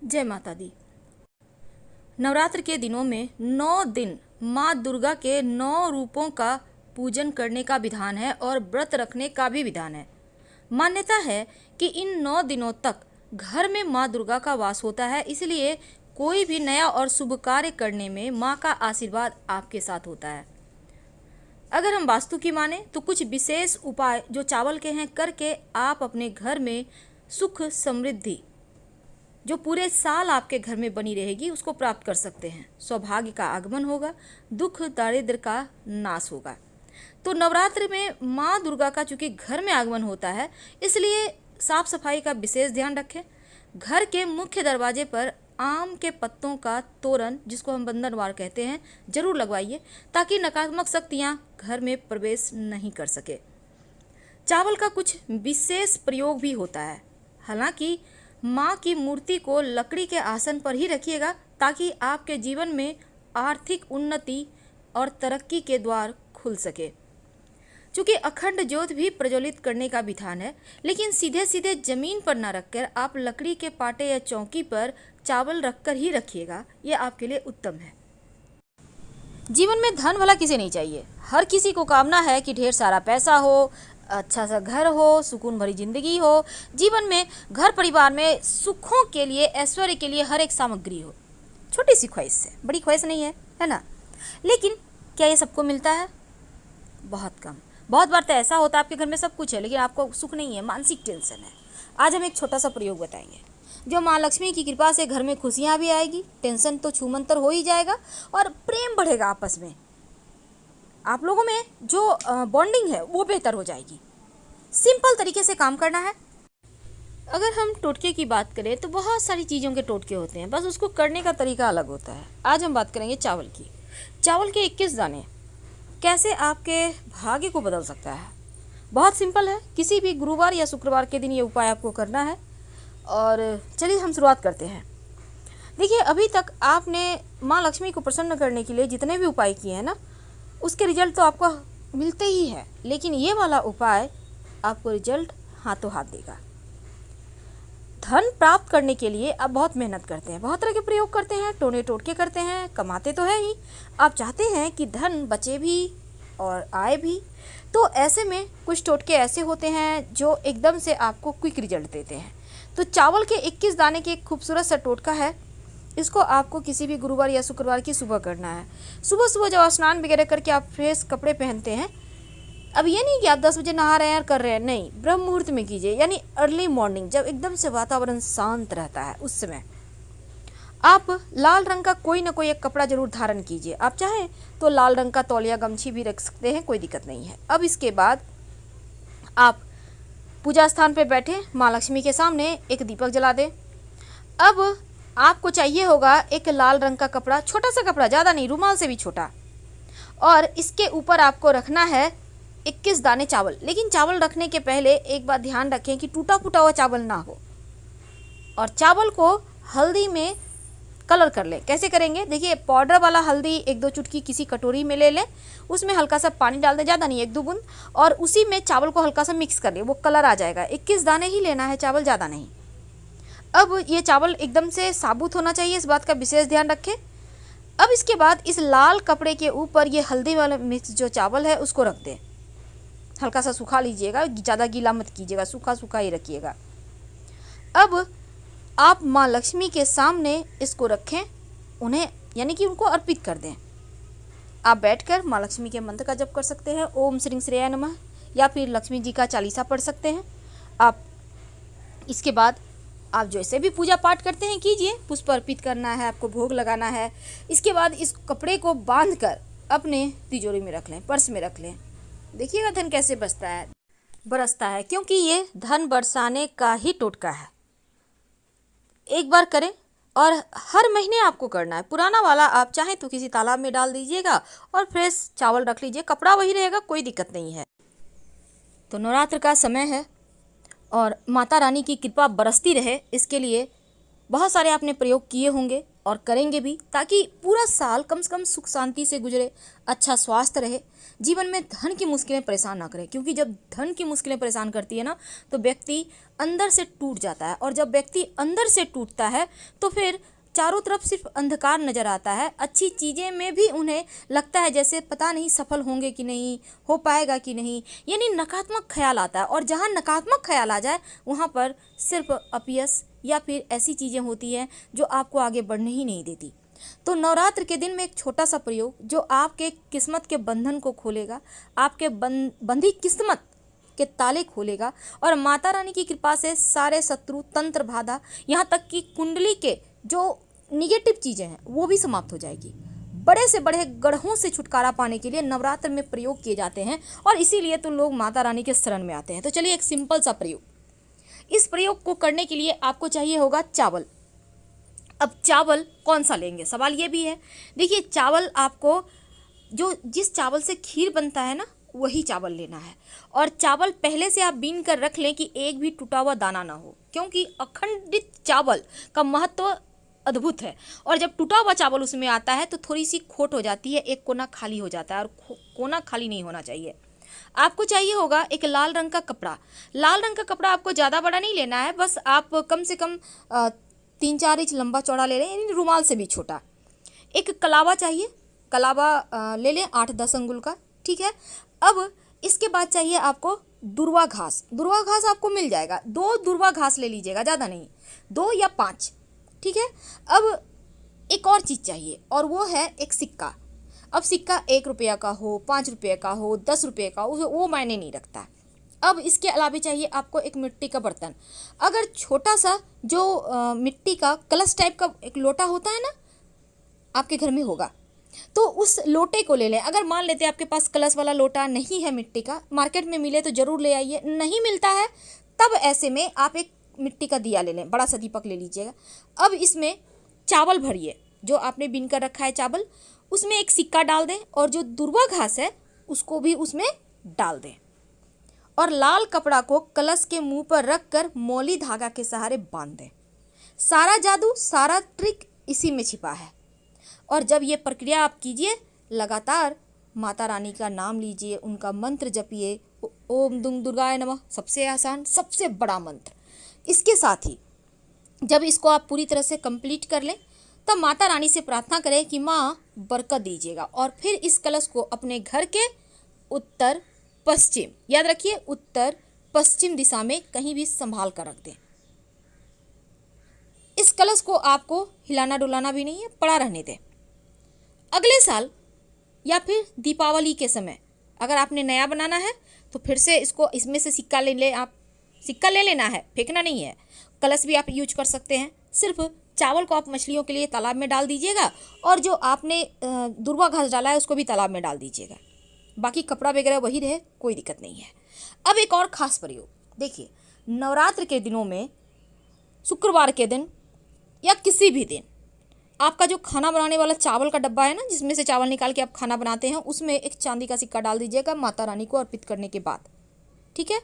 जय माता दी। नवरात्र के दिनों में 9 दिन माँ दुर्गा के 9 रूपों का पूजन करने का विधान है और व्रत रखने का भी विधान है। मान्यता है कि इन 9 दिनों तक घर में माँ दुर्गा का वास होता है, इसलिए कोई भी नया और शुभ कार्य करने में माँ का आशीर्वाद आपके साथ होता है। अगर हम वास्तु की माने तो कुछ विशेष उपाय जो चावल के हैं करके आप अपने घर में सुख समृद्धि जो पूरे साल आपके घर में बनी रहेगी उसको प्राप्त कर सकते हैं। सौभाग्य का आगमन होगा, दुख दारिद्र का नाश होगा। तो नवरात्र में माँ दुर्गा का चूंकि घर में आगमन होता है, इसलिए साफ सफाई का विशेष ध्यान रखें। घर के मुख्य दरवाजे पर आम के पत्तों का तोरण, जिसको हम बंधनवार कहते हैं, जरूर लगवाइए ताकि नकारात्मक शक्तियाँ घर में प्रवेश नहीं कर सके। चावल का कुछ विशेष प्रयोग भी होता है। हालांकि माँ की मूर्ति को लकड़ी के आसन पर ही रखिएगा ताकि आपके जीवन में आर्थिक उन्नति और तरक्की के द्वार खुल सके। चूँकि अखंड ज्योत भी प्रज्वलित करने का विधान है, लेकिन सीधे सीधे जमीन पर ना रखकर आप लकड़ी के पाटे या चौकी पर चावल रखकर ही रखिएगा, ये आपके लिए उत्तम है। जीवन में धन भला किसे नहीं चाहिए। हर किसी को कामना है कि ढेर सारा पैसा हो, अच्छा सा घर हो, सुकून भरी जिंदगी हो, जीवन में घर परिवार में सुखों के लिए, ऐश्वर्य के लिए हर एक सामग्री हो। छोटी सी ख्वाहिश से, बड़ी ख्वाहिश नहीं है ना। लेकिन क्या ये सबको मिलता है? बहुत कम। बहुत बार तो ऐसा होता है आपके घर में सब कुछ है लेकिन आपको सुख नहीं है, मानसिक टेंशन है। आज हम एक छोटा सा प्रयोग बताएंगे जो माँ लक्ष्मी की कृपा से घर में खुशियाँ भी आएगी, टेंशन तो छूमंतर हो ही जाएगा और प्रेम बढ़ेगा आपस में। आप लोगों में जो बॉन्डिंग है वो बेहतर हो जाएगी। सिंपल तरीके से काम करना है। अगर हम टोटके की बात करें तो बहुत सारी चीज़ों के टोटके होते हैं, बस उसको करने का तरीका अलग होता है। आज हम बात करेंगे चावल की। चावल के 21 दाने कैसे आपके भाग्य को बदल सकता है। बहुत सिंपल है। किसी भी गुरुवार या शुक्रवार के दिन ये उपाय आपको करना है। और चलिए हम शुरुआत करते हैं। देखिए, अभी तक आपने माँ लक्ष्मी को प्रसन्न करने के लिए जितने भी उपाय किए हैं ना, उसके रिजल्ट तो आपको मिलते ही है, लेकिन ये वाला उपाय आपको रिजल्ट हाथों हाथ देगा। धन प्राप्त करने के लिए आप बहुत मेहनत करते हैं, बहुत तरह के प्रयोग करते हैं, टोने टोटके करते हैं, कमाते तो है ही। आप चाहते हैं कि धन बचे भी और आए भी। तो ऐसे में कुछ टोटके ऐसे होते हैं जो एकदम से आपको क्विक रिजल्ट देते हैं। तो चावल के 21 दाने के एक खूबसूरत सा टोटका है। इसको आपको किसी भी गुरुवार या शुक्रवार की सुबह करना है। सुबह सुबह जब स्नान वगैरह करके आप फ्रेश कपड़े पहनते हैं, अब ये नहीं कि आप 10 बजे नहा रहे हैं और कर रहे हैं, नहीं, ब्रह्म मुहूर्त में कीजिए, यानी अर्ली मॉर्निंग, जब एकदम से वातावरण शांत रहता है उस समय आप लाल रंग का कोई ना कोई एक कपड़ा जरूर धारण कीजिए। आप चाहें तो लाल रंग का तौलिया गमछी भी रख सकते हैं, कोई दिक्कत नहीं है। अब इसके बाद आप पूजा स्थान पर बैठे माँ लक्ष्मी के सामने एक दीपक जला दें। अब आपको चाहिए होगा एक लाल रंग का कपड़ा, छोटा सा कपड़ा, ज़्यादा नहीं, रुमाल से भी छोटा, और इसके ऊपर आपको रखना है 21 दाने चावल। लेकिन चावल रखने के पहले एक बात ध्यान रखें कि टूटा फूटा हुआ चावल ना हो। और चावल को हल्दी में कलर कर लें। कैसे करेंगे? देखिए, पाउडर वाला हल्दी 1-2 चुटकी किसी कटोरी में ले लें, उसमें हल्का सा पानी डाल दें, ज़्यादा नहीं, 1-2 बूंद, और उसी में चावल को हल्का सा मिक्स कर लें, वो कलर आ जाएगा। 21 दाने ही लेना है चावल, ज़्यादा नहीं। अब ये चावल एकदम से साबुत होना चाहिए, इस बात का विशेष ध्यान रखें। अब इसके बाद इस लाल कपड़े के ऊपर ये हल्दी वाला मिक्स जो चावल है उसको रख दें। हल्का सा सूखा लीजिएगा, ज़्यादा गीला मत कीजिएगा, सूखा सूखा ही रखिएगा। अब आप माँ लक्ष्मी के सामने इसको रखें, उन्हें यानी कि उनको अर्पित कर दें। आप बैठकर माँ लक्ष्मी के मंत्र का जप कर सकते हैं, ओम श्रीं श्रेयाय नमः, या फिर लक्ष्मी जी का चालीसा पढ़ सकते हैं। आप इसके बाद आप जैसे भी पूजा पाठ करते हैं कीजिए, पुष्प अर्पित करना है, आपको भोग लगाना है। इसके बाद इस कपड़े को बांधकर अपने तिजोरी में रख लें, पर्स में रख लें। देखिएगा धन कैसे बरसता है, क्योंकि ये धन बरसाने का ही टोटका है। एक बार करें और हर महीने आपको करना है। पुराना वाला आप चाहें तो किसी तालाब में डाल दीजिएगा और फ्रेश चावल रख लीजिए, कपड़ा वही रहेगा, कोई दिक्कत नहीं है। तो नवरात्र का समय है और माता रानी की कृपा बरसती रहे, इसके लिए बहुत सारे आपने प्रयोग किए होंगे और करेंगे भी, ताकि पूरा साल कम से कम सुख शांति से गुजरे, अच्छा स्वास्थ्य रहे, जीवन में धन की मुश्किलें परेशान ना करें। क्योंकि जब धन की मुश्किलें परेशान करती है ना, तो व्यक्ति अंदर से टूट जाता है, और जब व्यक्ति अंदर से टूटता है तो फिर चारों तरफ सिर्फ अंधकार नजर आता है। अच्छी चीज़ें में भी उन्हें लगता है जैसे पता नहीं सफल होंगे कि नहीं, हो पाएगा कि नहीं, यानी नकारात्मक ख्याल आता है। और जहाँ नकारात्मक ख्याल आ जाए वहाँ पर सिर्फ अपयश या फिर ऐसी चीज़ें होती हैं जो आपको आगे बढ़ने ही नहीं देती। तो नवरात्र के दिन में एक छोटा सा प्रयोग जो आपके किस्मत के बंधन को खोलेगा, आपके बंधी किस्मत के ताले खोलेगा, और माता रानी की कृपा से सारे शत्रु, तंत्र, बाधा, यहाँ तक कि कुंडली के जो निगेटिव चीज़ें हैं वो भी समाप्त हो जाएगी। बड़े से बड़े गढ़ों से छुटकारा पाने के लिए नवरात्र में प्रयोग किए जाते हैं, और इसीलिए तो लोग माता रानी के शरण में आते हैं। तो चलिए एक सिंपल सा प्रयोग, इस प्रयोग को करने के लिए आपको चाहिए होगा चावल। अब चावल कौन सा लेंगे, सवाल ये भी है। देखिए, चावल आपको जिस चावल से खीर बनता है ना, वही चावल लेना है। और चावल पहले से आप बीन कर रख लें कि एक भी टूटा हुआ दाना ना हो, क्योंकि अखंडित चावल का महत्व अद्भुत है। और जब टूटा हुआ चावल उसमें आता है तो थोड़ी सी खोट हो जाती है, एक कोना खाली हो जाता है, और कोना खाली नहीं होना चाहिए। आपको चाहिए होगा एक लाल रंग का कपड़ा। लाल रंग का कपड़ा आपको ज़्यादा बड़ा नहीं लेना है, बस आप कम से कम 3-4 इंच लंबा चौड़ा ले लें, यानी रुमाल से भी छोटा। एक कलावा चाहिए, कलावा ले लें 8-10 अंगुल का, ठीक है। अब इसके बाद चाहिए आपको दुर्वा घास। दुर्वा घास आपको मिल जाएगा, 2 दुर्वा घास ले लीजिएगा, ज़्यादा नहीं, 2 या 5, ठीक है। अब एक और चीज़ चाहिए, और वो है एक सिक्का। अब सिक्का 1 रुपया का हो, 5 रुपये का हो, 10 रुपये का हो, वो मायने नहीं रखता। अब इसके अलावा चाहिए आपको एक मिट्टी का बर्तन। अगर छोटा सा जो मिट्टी का कलश टाइप का एक लोटा होता है ना, आपके घर में होगा, तो उस लोटे को ले लें। अगर मान लेते हैं आपके पास कलश वाला लोटा नहीं है मिट्टी का, मार्केट में मिले तो ज़रूर ले आइए, नहीं मिलता है तब ऐसे में आप एक मिट्टी का दिया ले लें, बड़ा सा दीपक ले लीजिएगा। अब इसमें चावल भरिए, जो आपने बीन कर रखा है चावल, उसमें एक सिक्का डाल दें, और जो दुर्वा घास है उसको भी उसमें डाल दें, और लाल कपड़ा को कलश के मुंह पर रख कर मौली धागा के सहारे बांध दें। सारा जादू, सारा ट्रिक इसी में छिपा है। और जब ये प्रक्रिया आप कीजिए, लगातार माता रानी का नाम लीजिए, उनका मंत्र जपिए, ओम दुम दुर्गाय नमः, सबसे आसान, सबसे बड़ा मंत्र। इसके साथ ही जब इसको आप पूरी तरह से कंप्लीट कर लें, तब माता रानी से प्रार्थना करें कि माँ बरकत दीजिएगा, और फिर इस कलश को अपने घर के उत्तर पश्चिम, याद रखिए उत्तर पश्चिम दिशा में कहीं भी संभाल कर रख दें। इस कलश को आपको हिलाना डुलाना भी नहीं है, पड़ा रहने दें। अगले साल या फिर दीपावली के समय अगर आपने नया बनाना है तो फिर से इसमें से सिक्का ले लेना है, फेंकना नहीं है। कलश भी आप यूज कर सकते हैं। सिर्फ चावल को आप मछलियों के लिए तालाब में डाल दीजिएगा, और जो आपने दुर्वा घास डाला है उसको भी तालाब में डाल दीजिएगा। बाकी कपड़ा वगैरह वही रहे, कोई दिक्कत नहीं है। अब एक और ख़ास प्रयोग देखिए, नवरात्र के दिनों में शुक्रवार के दिन या किसी भी दिन आपका जो खाना बनाने वाला चावल का डब्बा है ना, जिसमें से चावल निकाल के आप खाना बनाते हैं, उसमें एक चांदी का सिक्का डाल दीजिएगा माता रानी को अर्पित करने के बाद, ठीक है।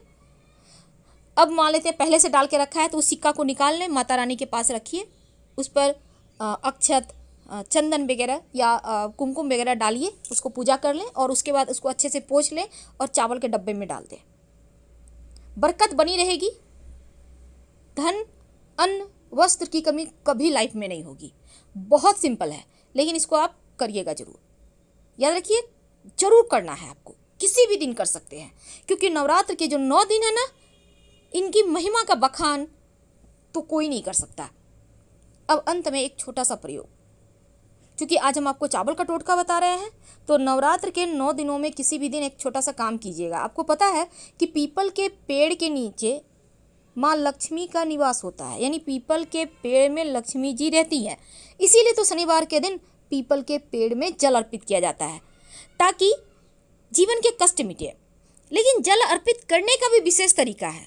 अब मान लेते हैं पहले से डाल के रखा है, तो उस सिक्का को निकाल लें, माता रानी के पास रखिए, उस पर अक्षत, चंदन वगैरह या कुमकुम वगैरह डालिए, उसको पूजा कर लें, और उसके बाद उसको अच्छे से पोंछ लें और चावल के डब्बे में डाल दें। बरकत बनी रहेगी, धन, अन्न, वस्त्र की कमी कभी लाइफ में नहीं होगी। बहुत सिंपल है, लेकिन इसको आप करिएगा ज़रूर, याद रखिए, ज़रूर करना है आपको। किसी भी दिन कर सकते हैं, क्योंकि नवरात्र के जो 9 दिन है ना, इनकी महिमा का बखान तो कोई नहीं कर सकता। अब अंत में एक छोटा सा प्रयोग, क्योंकि आज हम आपको चावल का टोटका बता रहे हैं, तो नवरात्र के 9 दिनों में किसी भी दिन एक छोटा सा काम कीजिएगा। आपको पता है कि पीपल के पेड़ के नीचे माँ लक्ष्मी का निवास होता है, यानी पीपल के पेड़ में लक्ष्मी जी रहती हैं। इसीलिए तो शनिवार के दिन पीपल के पेड़ में जल अर्पित किया जाता है, ताकि जीवन के कष्ट मिटे। लेकिन जल अर्पित करने का भी विशेष तरीका है।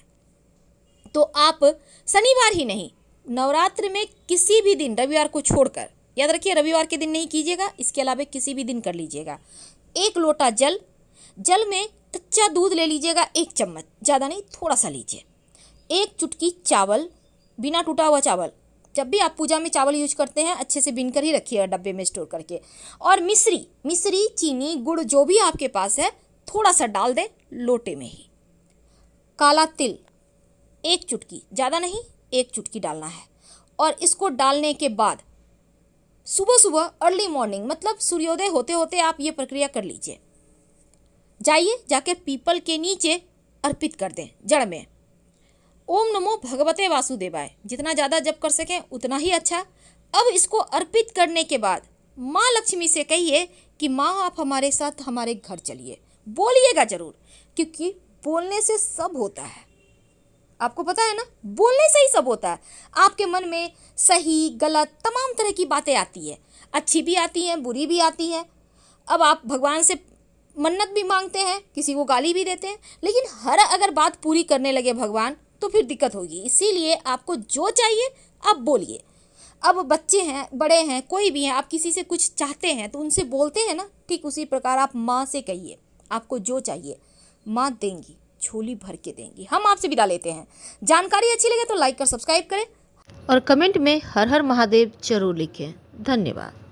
तो आप शनिवार ही नहीं, नवरात्र में किसी भी दिन, रविवार को छोड़कर, याद रखिए रविवार के दिन नहीं कीजिएगा, इसके अलावा किसी भी दिन कर लीजिएगा। 1 लोटा जल में कच्चा दूध ले लीजिएगा, 1 चम्मच, ज़्यादा नहीं, थोड़ा सा लीजिए। 1 चुटकी चावल, बिना टूटा हुआ चावल, जब भी आप पूजा में चावल यूज करते हैं अच्छे से बीन कर ही रखिएगा डब्बे में स्टोर करके। और मिश्री चीनी गुड़ जो भी आपके पास है थोड़ा सा डाल दें लोटे में ही। काला तिल 1 चुटकी, ज़्यादा नहीं 1 चुटकी डालना है। और इसको डालने के बाद सुबह सुबह अर्ली मॉर्निंग मतलब सूर्योदय होते होते आप ये प्रक्रिया कर लीजिए। जाइए जाकर पीपल के नीचे अर्पित कर दें जड़ में। ओम नमो भगवते वासुदेवाय जितना ज़्यादा जप कर सकें उतना ही अच्छा। अब इसको अर्पित करने के बाद माँ लक्ष्मी से कहिए कि माँ आप हमारे साथ हमारे घर चलिए। बोलिएगा जरूर, क्योंकि बोलने से सब होता है। आपको पता है ना, बोलने से ही सब होता है। आपके मन में सही गलत तमाम तरह की बातें आती है, अच्छी भी आती हैं बुरी भी आती हैं। अब आप भगवान से मन्नत भी मांगते हैं, किसी को गाली भी देते हैं, लेकिन हर अगर बात पूरी करने लगे भगवान तो फिर दिक्कत होगी। इसीलिए आपको जो चाहिए आप बोलिए। अब बच्चे हैं बड़े हैं कोई भी हैं, आप किसी से कुछ चाहते हैं तो उनसे बोलते हैं ना, ठीक उसी प्रकार आप माँ से कहिए आपको जो चाहिए माँ देंगी, झोली भर के देंगी। हम आपसे विदा लेते हैं। जानकारी अच्छी लगे तो लाइक कर सब्सक्राइब करें और कमेंट में हर हर महादेव जरूर लिखें। धन्यवाद।